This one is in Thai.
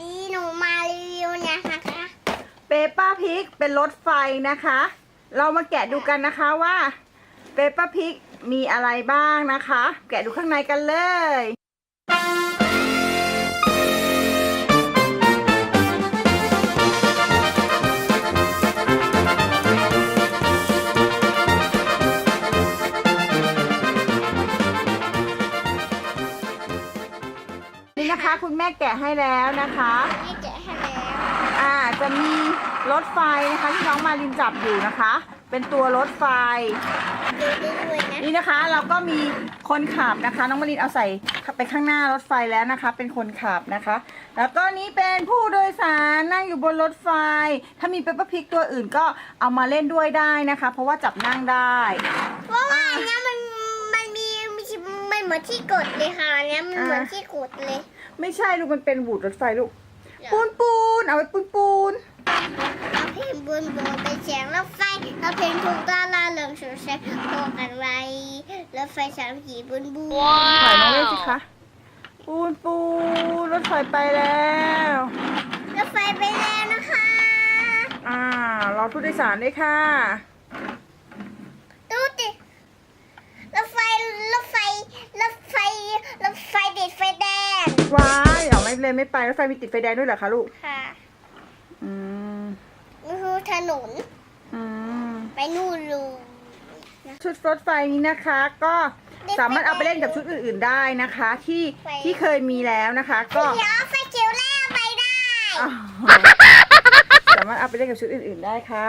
นี้หนูมารีวิวนะคะเปปป้าพิกเป็นรถไฟนะคะ เรามาแกะดูกันนะคะว่าเปปป้าพิกมีอะไรบ้างนะคะ แกะดูข้างในกันเลยนี่นะคะคุณแม่แกะให้แล้วนะคะ ให้แกะให้แล้ว จะมีรถไฟนะคะที่น้องมารินจับอยู่นะคะ เป็นตัวรถไฟ ดูได้ด้วยนะ นี่นะคะเราก็มีคนขับนะคะ น้องมารินเอาใส่ไปข้างหน้ารถไฟแล้วนะคะ เป็นคนขับนะคะ แล้วก็นี้เป็นผู้โดยสารนั่งอยู่บนรถไฟ ถ้ามีเปปเปอร์พิกตัวอื่นก็เอามาเล่นด้วยได้นะคะ เพราะว่าจับนั่งได้ เพราะว่าอันเนี้ยมันเหมือนที่กดเลยค่ะอันเนี้ยมันเหมือนที่กดเลย ไม่ใช่ลูกมันเป็นบูดรถไฟลูกปูนเอาไว้ปูน เราเพลงบนเป็นเสียงรถไฟเราเพลงถูกตาลาเหลืองสดใสโคกันไรรถไฟสามสีบนบู ถ่ายน้องเล่นสิคะปูนรถไฟไปแล้ว รถไฟไปแล้วนะคะ รอผู้โดยสารด้วยค่ะ ดูดิรถไฟติดไฟแดง ว้ายเอาไม่เลยไม่ไปรถไฟมีติดไฟแดงด้วยเหรอคะลูก ค่ะ อืม นี่คือถนน อืม ไปนู่นลู ชุดรถไฟนี้นะคะ ก็สามารถเอาไปเล่นกับชุดอื่นๆได้นะคะ ที่เคยมีแล้วนะคะ ก็ เดี๋ยวไฟเขียวแล้วไปได้ สามารถเอาไปเล่นกับชุดอื่นๆได้ค่ะ